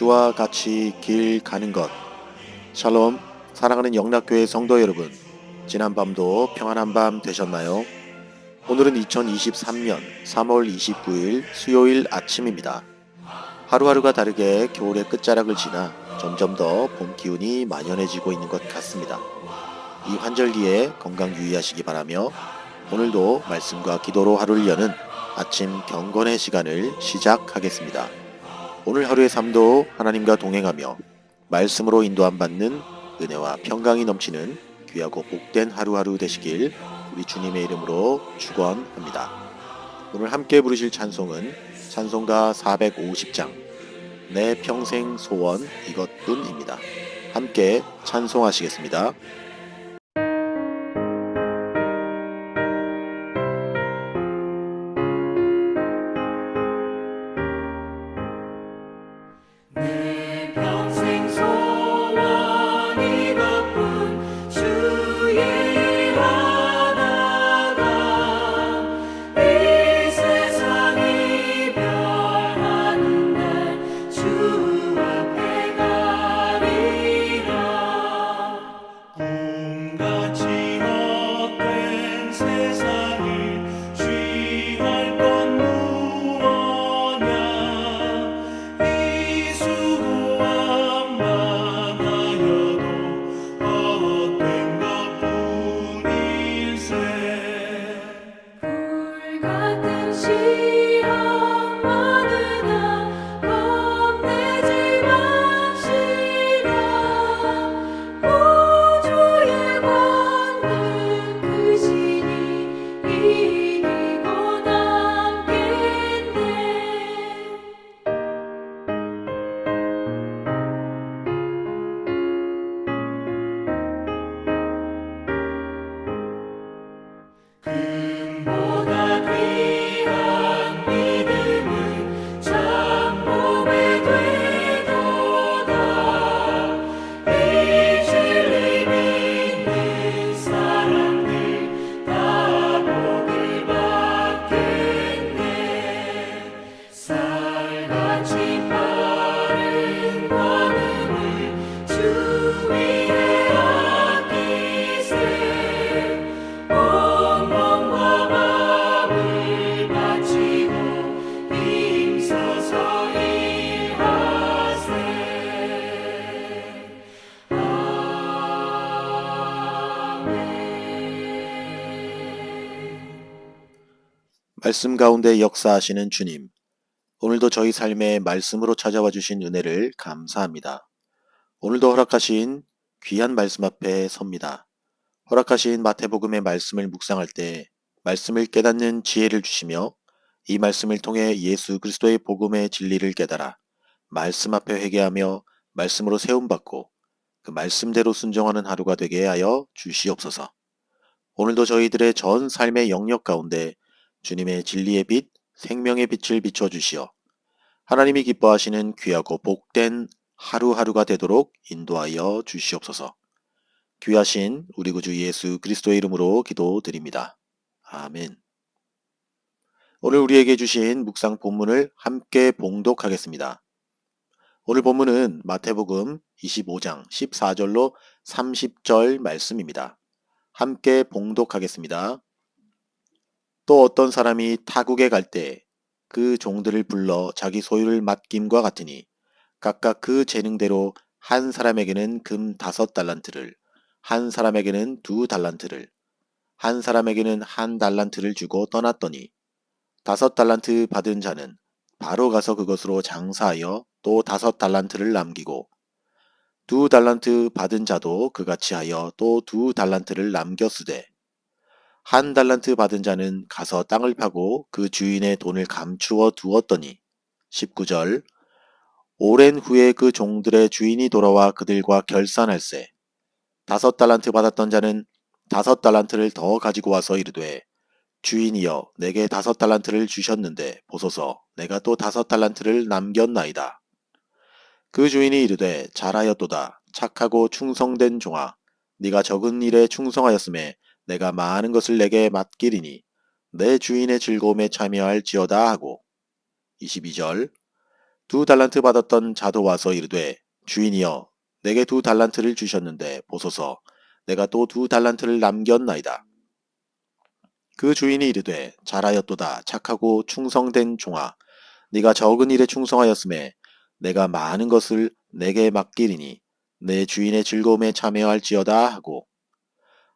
주와 같이 길 가는 것. 샬롬, 사랑하는 영락교회 성도 여러분, 지난밤도 평안한 밤 되셨나요? 오늘은 2023년 3월 29일 수요일 아침입니다. 하루하루가 다르게 겨울의 끝자락을 지나 점점 더 봄 기운이 만연해지고 있는 것 같습니다. 이 환절기에 건강 유의하시기 바라며 오늘도 말씀과 기도로 하루를 여는 아침 경건의 시간을 시작하겠습니다. 오늘 하루의 삶도 하나님과 동행하며 말씀으로 인도함 받는 은혜와 평강이 넘치는 귀하고 복된 하루하루 되시길 우리 주님의 이름으로 축원합니다. 오늘 함께 부르실 찬송은 찬송가 450장 내 평생 소원 이것뿐입니다. 함께 찬송하시겠습니다. 말씀 가운데 역사하시는 주님, 오늘도 저희 삶에 말씀으로 찾아와 주신 은혜를 감사합니다. 오늘도 허락하신 귀한 말씀 앞에 섭니다. 허락하신 마태복음의 말씀을 묵상할 때 말씀을 깨닫는 지혜를 주시며 이 말씀을 통해 예수 그리스도의 복음의 진리를 깨달아 말씀 앞에 회개하며 말씀으로 세움받고 그 말씀대로 순종하는 하루가 되게 하여 주시옵소서. 오늘도 저희들의 전 삶의 영역 가운데 주님의 진리의 빛, 생명의 빛을 비춰주시어 하나님이 기뻐하시는 귀하고 복된 하루하루가 되도록 인도하여 주시옵소서. 귀하신 우리 구주 예수 그리스도의 이름으로 기도드립니다. 아멘. 오늘 우리에게 주신 묵상 본문을 함께 봉독하겠습니다. 오늘 본문은 마태복음 25장 14절로 30절 말씀입니다. 함께 봉독하겠습니다. 또 어떤 사람이 타국에 갈 때 그 종들을 불러 자기 소유를 맡김과 같으니 각각 그 재능대로 한 사람에게는 금 5달란트를, 한 사람에게는 2달란트를, 한 사람에게는 1달란트를 주고 떠났더니 5달란트 받은 자는 바로 가서 그것으로 장사하여 또 5달란트를 남기고 2달란트 받은 자도 그같이 하여 또 2달란트를 남겼으되 1달란트 받은 자는 가서 땅을 파고 그 주인의 돈을 감추어 두었더니 19절 오랜 후에 그 종들의 주인이 돌아와 그들과 결산할세 5달란트 받았던 자는 5달란트를 더 가지고 와서 이르되 주인이여 내게 5달란트를 주셨는데 보소서 내가 또 5달란트를 남겼나이다. 그 주인이 이르되 잘하였도다 착하고 충성된 종아 네가 적은 일에 충성하였음에 내가 많은 것을 내게 맡기리니 내 주인의 즐거움에 참여할지어다 하고 22절 2달란트 받았던 자도 와서 이르되 주인이여 내게 2달란트를 주셨는데 보소서 내가 또 2달란트를 남겼나이다. 그 주인이 이르되 잘하였도다 착하고 충성된 종아 네가 적은 일에 충성하였음에 내가 많은 것을 내게 맡기리니 내 주인의 즐거움에 참여할지어다 하고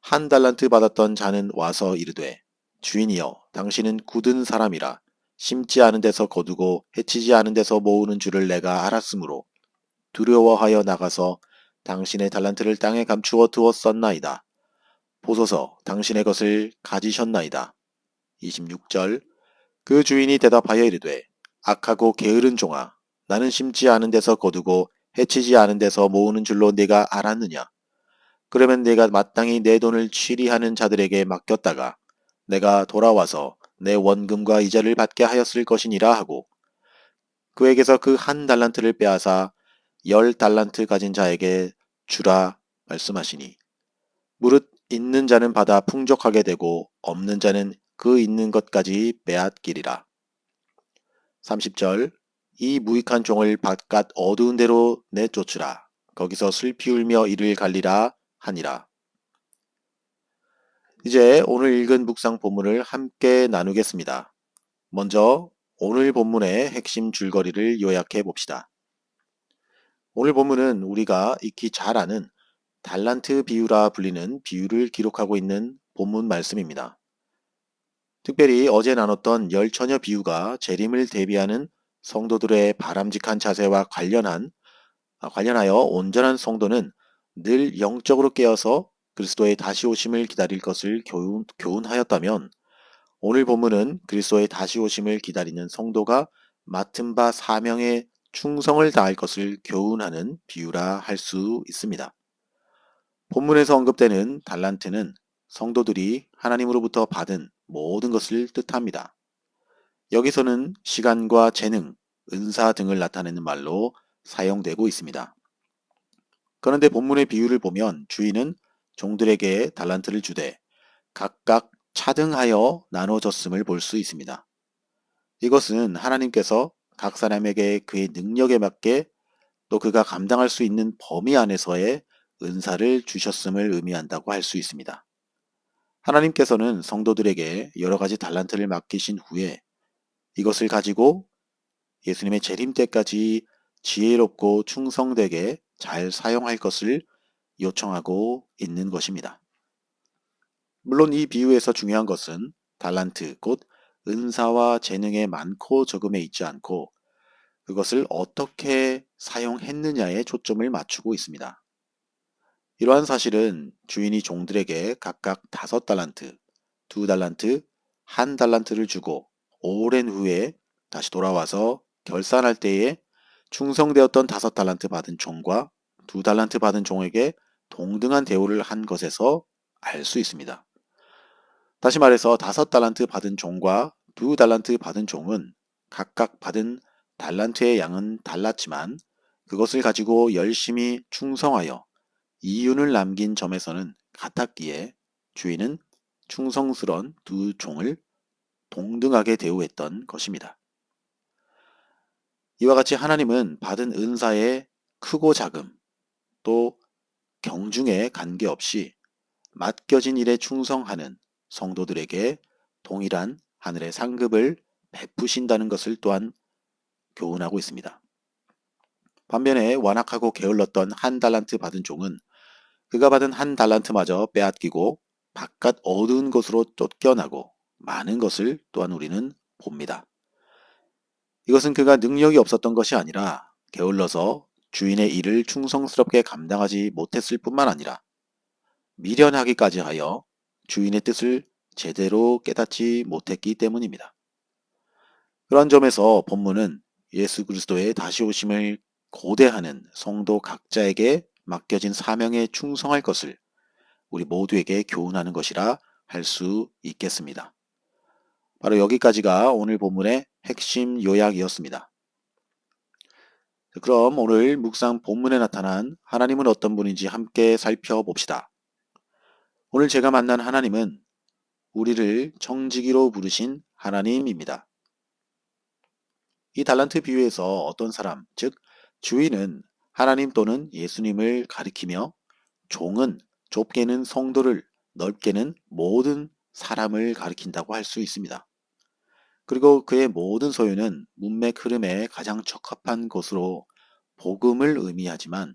1달란트 받았던 자는 와서 이르되 주인이여 당신은 굳은 사람이라 심지 않은 데서 거두고 해치지 않은 데서 모으는 줄을 내가 알았으므로 두려워하여 나가서 당신의 달란트를 땅에 감추어 두었었나이다. 보소서 당신의 것을 가지셨나이다. 26절 그 주인이 대답하여 이르되 악하고 게으른 종아 나는 심지 않은 데서 거두고 해치지 않은 데서 모으는 줄로 네가 알았느냐. 그러면 네가 마땅히 내 돈을 취리하는 자들에게 맡겼다가 내가 돌아와서 내 원금과 이자를 받게 하였을 것이니라 하고 그에게서 그 1달란트를 빼앗아 10달란트 가진 자에게 주라 말씀하시니 무릇 있는 자는 받아 풍족하게 되고 없는 자는 그 있는 것까지 빼앗기리라. 30절 이 무익한 종을 바깥 어두운 데로 내쫓으라. 거기서 슬피 울며 이를 갈리라 하니라. 이제 오늘 읽은 묵상 본문을 함께 나누겠습니다. 먼저 오늘 본문의 핵심 줄거리를 요약해 봅시다. 오늘 본문은 우리가 익히 잘 아는 달란트 비유라 불리는 비유를 기록하고 있는 본문 말씀입니다. 특별히 어제 나눴던 열처녀 비유가 재림을 대비하는 성도들의 바람직한 자세와 관련하여 온전한 성도는 늘 영적으로 깨어서 그리스도의 다시 오심을 기다릴 것을 교훈하였다면 오늘 본문은 그리스도의 다시 오심을 기다리는 성도가 맡은 바 사명에 충성을 다할 것을 교훈하는 비유라 할 수 있습니다. 본문에서 언급되는 달란트는 성도들이 하나님으로부터 받은 모든 것을 뜻합니다. 여기서는 시간과 재능, 은사 등을 나타내는 말로 사용되고 있습니다. 그런데 본문의 비유를 보면 주인은 종들에게 달란트를 주되 각각 차등하여 나눠줬음을 볼 수 있습니다. 이것은 하나님께서 각 사람에게 그의 능력에 맞게 또 그가 감당할 수 있는 범위 안에서의 은사를 주셨음을 의미한다고 할 수 있습니다. 하나님께서는 성도들에게 여러 가지 달란트를 맡기신 후에 이것을 가지고 예수님의 재림 때까지 지혜롭고 충성되게 잘 사용할 것을 요청하고 있는 것입니다. 물론 이 비유에서 중요한 것은 달란트, 곧 은사와 재능의 많고 적음에 있지 않고 그것을 어떻게 사용했느냐에 초점을 맞추고 있습니다. 이러한 사실은 주인이 종들에게 각각 5달란트, 2달란트, 1달란트를 주고 오랜 후에 다시 돌아와서 결산할 때에 충성되었던 5달란트 받은 종과 2달란트 받은 종에게 동등한 대우를 한 것에서 알 수 있습니다. 다시 말해서 5달란트 받은 종과 2달란트 받은 종은 각각 받은 달란트의 양은 달랐지만 그것을 가지고 열심히 충성하여 이윤을 남긴 점에서는 같았기에 주인은 충성스런 두 종을 동등하게 대우했던 것입니다. 이와 같이 하나님은 받은 은사의 크고 작음 또 경중에 관계없이 맡겨진 일에 충성하는 성도들에게 동일한 하늘의 상급을 베푸신다는 것을 또한 교훈하고 있습니다. 반면에 완악하고 게을렀던 1달란트 받은 종은 그가 받은 1달란트마저 빼앗기고 바깥 어두운 곳으로 쫓겨나고 많은 것을 또한 우리는 봅니다. 이것은 그가 능력이 없었던 것이 아니라 게을러서 주인의 일을 충성스럽게 감당하지 못했을 뿐만 아니라 미련하기까지 하여 주인의 뜻을 제대로 깨닫지 못했기 때문입니다. 그러한 점에서 본문은 예수 그리스도의 다시 오심을 고대하는 성도 각자에게 맡겨진 사명에 충성할 것을 우리 모두에게 교훈하는 것이라 할 수 있겠습니다. 바로 여기까지가 오늘 본문의 핵심 요약이었습니다. 그럼 오늘 묵상 본문에 나타난 하나님은 어떤 분인지 함께 살펴봅시다. 오늘 제가 만난 하나님은 우리를 청지기로 부르신 하나님입니다. 이 달란트 비유에서 어떤 사람, 즉 주인은 하나님 또는 예수님을 가리키며 종은 좁게는 성도를, 넓게는 모든 사람을 가리킨다고 할 수 있습니다. 그리고 그의 모든 소유는 문맥 흐름에 가장 적합한 것으로 복음을 의미하지만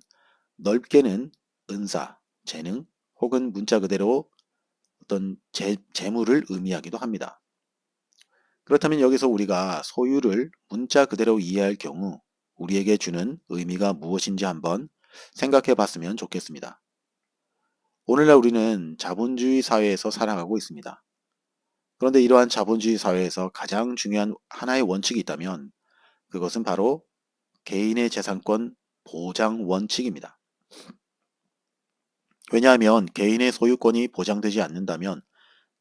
넓게는 은사, 재능 혹은 문자 그대로 어떤 재물을 의미하기도 합니다. 그렇다면 여기서 우리가 소유를 문자 그대로 이해할 경우 우리에게 주는 의미가 무엇인지 한번 생각해 봤으면 좋겠습니다. 오늘날 우리는 자본주의 사회에서 살아가고 있습니다. 그런데 이러한 자본주의 사회에서 가장 중요한 하나의 원칙이 있다면 그것은 바로 개인의 재산권 보장 원칙입니다. 왜냐하면 개인의 소유권이 보장되지 않는다면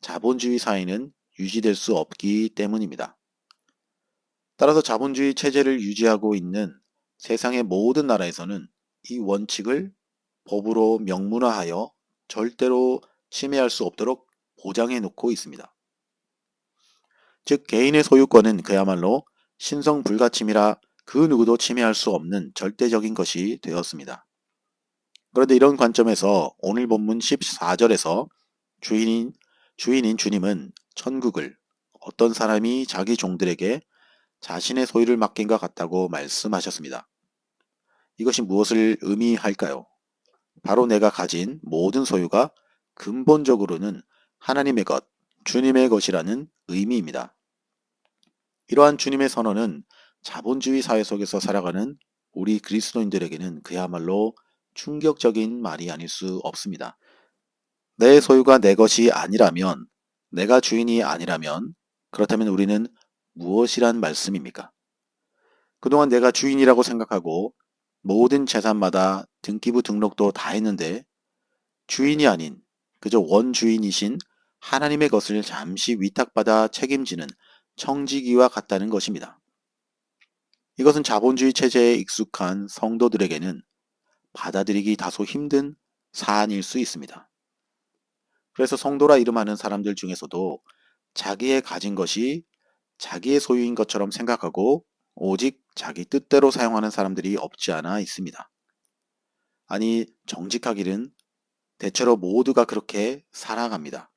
자본주의 사회는 유지될 수 없기 때문입니다. 따라서 자본주의 체제를 유지하고 있는 세상의 모든 나라에서는 이 원칙을 법으로 명문화하여 절대로 침해할 수 없도록 보장해 놓고 있습니다. 즉 개인의 소유권은 그야말로 신성불가침이라 그 누구도 침해할 수 없는 절대적인 것이 되었습니다. 그런데 이런 관점에서 오늘 본문 14절에서 주인인 주님은 천국을 어떤 사람이 자기 종들에게 자신의 소유를 맡긴 것 같다고 말씀하셨습니다. 이것이 무엇을 의미할까요? 바로 내가 가진 모든 소유가 근본적으로는 하나님의 것, 주님의 것이라는 의미입니다. 이러한 주님의 선언은 자본주의 사회 속에서 살아가는 우리 그리스도인들에게는 그야말로 충격적인 말이 아닐 수 없습니다. 내 소유가 내 것이 아니라면, 내가 주인이 아니라면, 그렇다면 우리는 무엇이란 말씀입니까? 그동안 내가 주인이라고 생각하고 모든 재산마다 등기부 등록도 다 했는데 주인이 아닌 그저 원주인이신 하나님의 것을 잠시 위탁받아 책임지는 청지기와 같다는 것입니다. 이것은 자본주의 체제에 익숙한 성도들에게는 받아들이기 다소 힘든 사안일 수 있습니다. 그래서 성도라 이름하는 사람들 중에서도 자기의 가진 것이 자기의 소유인 것처럼 생각하고 오직 자기 뜻대로 사용하는 사람들이 없지 않아 있습니다. 아니, 정직하기는 대체로 모두가 그렇게 살아갑니다.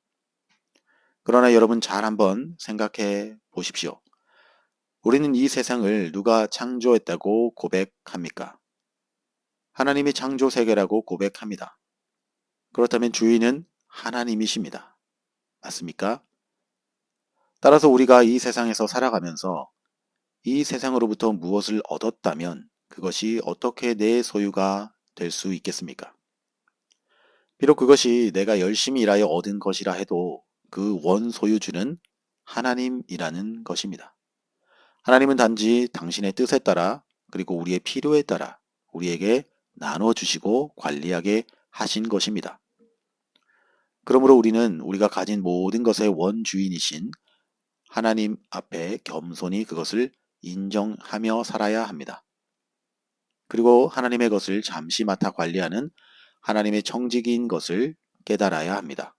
그러나 여러분 잘 한번 생각해 보십시오. 우리는 이 세상을 누가 창조했다고 고백합니까? 하나님이 창조 세계라고 고백합니다. 그렇다면 주인은 하나님이십니다. 맞습니까? 따라서 우리가 이 세상에서 살아가면서 이 세상으로부터 무엇을 얻었다면 그것이 어떻게 내 소유가 될 수 있겠습니까? 비록 그것이 내가 열심히 일하여 얻은 것이라 해도 그 원소유주는 하나님이라는 것입니다. 하나님은 단지 당신의 뜻에 따라 그리고 우리의 필요에 따라 우리에게 나눠주시고 관리하게 하신 것입니다. 그러므로 우리는 우리가 가진 모든 것의 원주인이신 하나님 앞에 겸손히 그것을 인정하며 살아야 합니다. 그리고 하나님의 것을 잠시 맡아 관리하는 하나님의 청지기인 것을 깨달아야 합니다.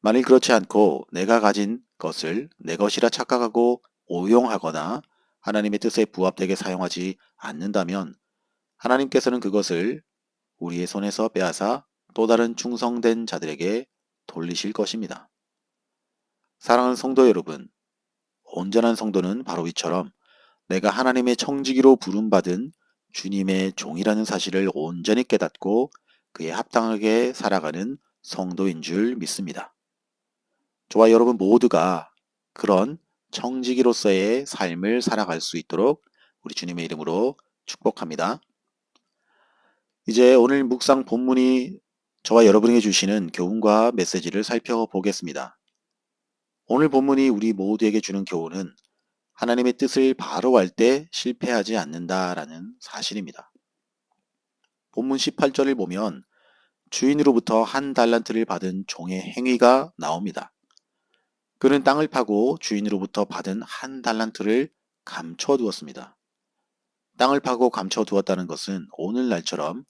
만일 그렇지 않고 내가 가진 것을 내 것이라 착각하고 오용하거나 하나님의 뜻에 부합되게 사용하지 않는다면 하나님께서는 그것을 우리의 손에서 빼앗아 또 다른 충성된 자들에게 돌리실 것입니다. 사랑하는 성도 여러분, 온전한 성도는 바로 이처럼 내가 하나님의 청지기로 부름받은 주님의 종이라는 사실을 온전히 깨닫고 그에 합당하게 살아가는 성도인 줄 믿습니다. 저와 여러분 모두가 그런 청지기로서의 삶을 살아갈 수 있도록 우리 주님의 이름으로 축복합니다. 이제 오늘 묵상 본문이 저와 여러분에게 주시는 교훈과 메시지를 살펴보겠습니다. 오늘 본문이 우리 모두에게 주는 교훈은 하나님의 뜻을 바로 알 때 실패하지 않는다라는 사실입니다. 본문 18절을 보면 주인으로부터 한 달란트를 받은 종의 행위가 나옵니다. 그는 땅을 파고 주인으로부터 받은 한 달란트를 감춰두었습니다. 땅을 파고 감춰두었다는 것은 오늘날처럼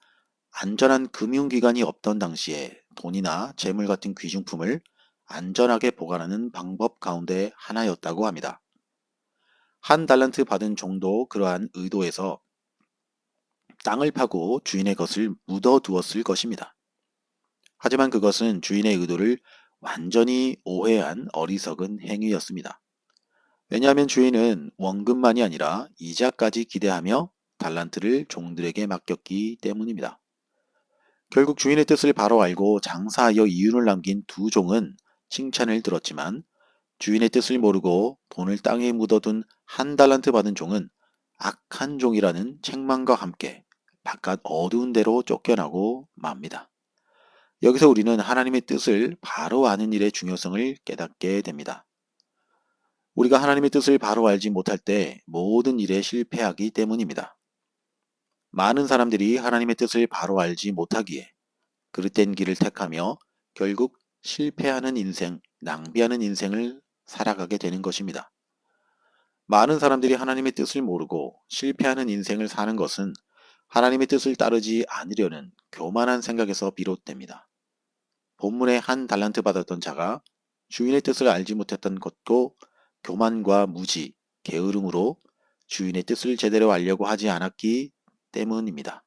안전한 금융기관이 없던 당시에 돈이나 재물 같은 귀중품을 안전하게 보관하는 방법 가운데 하나였다고 합니다. 한 달란트 받은 종도 그러한 의도에서 땅을 파고 주인의 것을 묻어두었을 것입니다. 하지만 그것은 주인의 의도를 완전히 오해한 어리석은 행위였습니다. 왜냐하면 주인은 원금만이 아니라 이자까지 기대하며 달란트를 종들에게 맡겼기 때문입니다. 결국 주인의 뜻을 바로 알고 장사하여 이윤을 남긴 두 종은 칭찬을 들었지만 주인의 뜻을 모르고 돈을 땅에 묻어둔 한 달란트 받은 종은 악한 종이라는 책망과 함께 바깥 어두운 데로 쫓겨나고 맙니다. 여기서 우리는 하나님의 뜻을 바로 아는 일의 중요성을 깨닫게 됩니다. 우리가 하나님의 뜻을 바로 알지 못할 때 모든 일에 실패하기 때문입니다. 많은 사람들이 하나님의 뜻을 바로 알지 못하기에 그릇된 길을 택하며 결국 실패하는 인생, 낭비하는 인생을 살아가게 되는 것입니다. 많은 사람들이 하나님의 뜻을 모르고 실패하는 인생을 사는 것은 하나님의 뜻을 따르지 않으려는 교만한 생각에서 비롯됩니다. 본문의 한 달란트 받았던 자가 주인의 뜻을 알지 못했던 것도 교만과 무지, 게으름으로 주인의 뜻을 제대로 알려고 하지 않았기 때문입니다.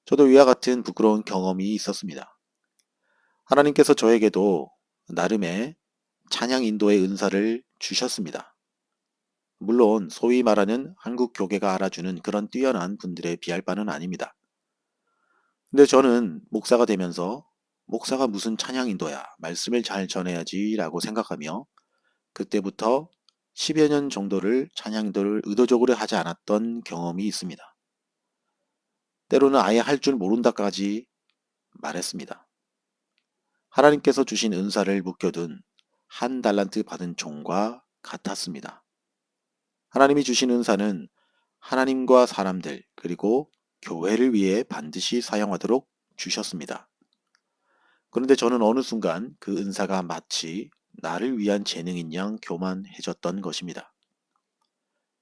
저도 이와 같은 부끄러운 경험이 있었습니다. 하나님께서 저에게도 나름의 찬양 인도의 은사를 주셨습니다. 물론 소위 말하는 한국 교계가 알아주는 그런 뛰어난 분들에 비할 바는 아닙니다. 근데 저는 목사가 되면서 목사가 무슨 찬양 인도야, 말씀을 잘 전해야지 라고 생각하며 그때부터 10여 년 정도를 찬양 인도를 의도적으로 하지 않았던 경험이 있습니다. 때로는 아예 할 줄 모른다까지 말했습니다. 하나님께서 주신 은사를 묵혀둔 한 달란트 받은 종과 같았습니다. 하나님이 주신 은사는 하나님과 사람들 그리고 교회를 위해 반드시 사용하도록 주셨습니다. 그런데 저는 어느 순간 그 은사가 마치 나를 위한 재능인 양 교만해졌던 것입니다.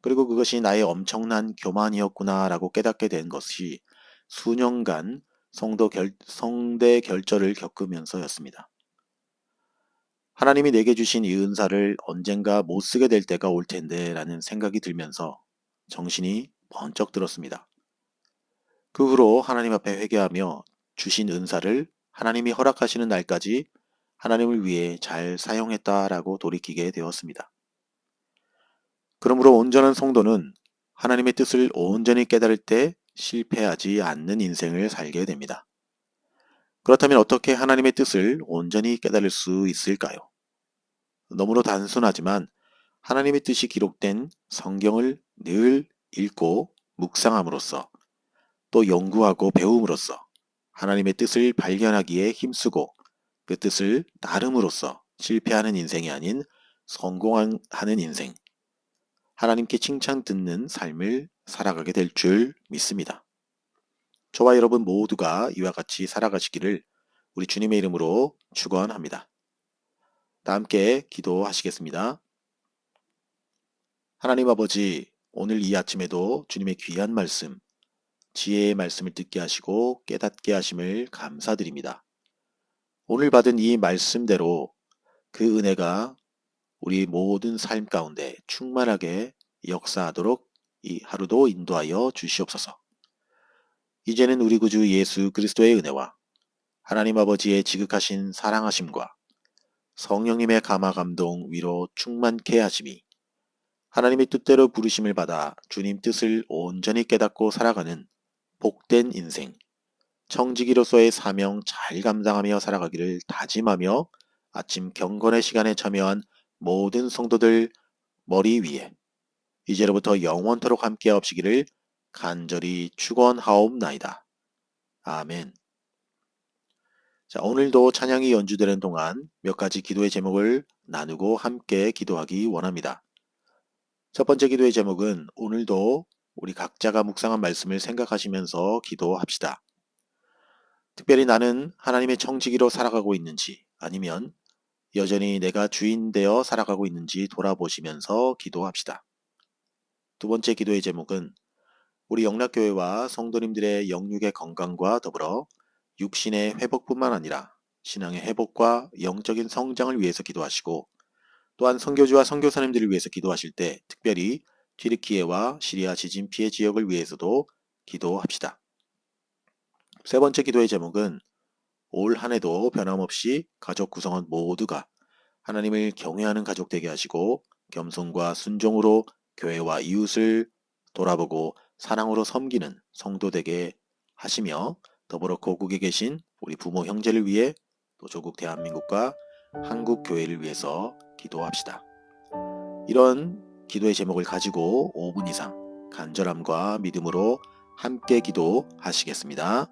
그리고 그것이 나의 엄청난 교만이었구나라고 깨닫게 된 것이 수년간 성대 결절을 겪으면서였습니다. 하나님이 내게 주신 이 은사를 언젠가 못 쓰게 될 때가 올 텐데 라는 생각이 들면서 정신이 번쩍 들었습니다. 그 후로 하나님 앞에 회개하며 주신 은사를 하나님이 허락하시는 날까지 하나님을 위해 잘 사용했다라고 돌이키게 되었습니다. 그러므로 온전한 성도는 하나님의 뜻을 온전히 깨달을 때 실패하지 않는 인생을 살게 됩니다. 그렇다면 어떻게 하나님의 뜻을 온전히 깨달을 수 있을까요? 너무나 단순하지만 하나님의 뜻이 기록된 성경을 늘 읽고 묵상함으로써 또 연구하고 배움으로써 하나님의 뜻을 발견하기에 힘쓰고 그 뜻을 따름으로써 실패하는 인생이 아닌 성공하는 인생, 하나님께 칭찬 듣는 삶을 살아가게 될 줄 믿습니다. 저와 여러분 모두가 이와 같이 살아가시기를 우리 주님의 이름으로 축원합니다. 다 함께 기도하시겠습니다. 하나님 아버지, 오늘 이 아침에도 주님의 귀한 말씀, 지혜의 말씀을 듣게 하시고 깨닫게 하심을 감사드립니다. 오늘 받은 이 말씀대로 그 은혜가 우리 모든 삶 가운데 충만하게 역사하도록 이 하루도 인도하여 주시옵소서. 이제는 우리 구주 예수 그리스도의 은혜와 하나님 아버지의 지극하신 사랑하심과 성령님의 감화 감동 위로 충만케 하심이 하나님의 뜻대로 부르심을 받아 주님 뜻을 온전히 깨닫고 살아가는 복된 인생, 청지기로서의 사명 잘 감당하며 살아가기를 다짐하며 아침 경건의 시간에 참여한 모든 성도들 머리 위에 이제로부터 영원토록 함께 하옵시기를 간절히 축원하옵나이다. 아멘. 자, 오늘도 찬양이 연주되는 동안 몇 가지 기도의 제목을 나누고 함께 기도하기 원합니다. 첫 번째 기도의 제목은 오늘도 우리 각자가 묵상한 말씀을 생각하시면서 기도합시다. 특별히 나는 하나님의 청지기로 살아가고 있는지 아니면 여전히 내가 주인 되어 살아가고 있는지 돌아보시면서 기도합시다. 두 번째 기도의 제목은 우리 영락교회와 성도님들의 영육의 건강과 더불어 육신의 회복뿐만 아니라 신앙의 회복과 영적인 성장을 위해서 기도하시고 또한 선교주와 선교사님들을 위해서 기도하실 때 특별히 튀르키예와 시리아 지진 피해 지역을 위해서도 기도합시다. 세 번째 기도의 제목은 올 한 해도 변함없이 가족 구성원 모두가 하나님을 경외하는 가족 되게 하시고 겸손과 순종으로 교회와 이웃을 돌아보고 사랑으로 섬기는 성도 되게 하시며 더불어 고국에 계신 우리 부모 형제를 위해 또 조국 대한민국과 한국 교회를 위해서 기도합시다. 이런 기도의 제목을 가지고 5분 이상 간절함과 믿음으로 함께 기도하시겠습니다.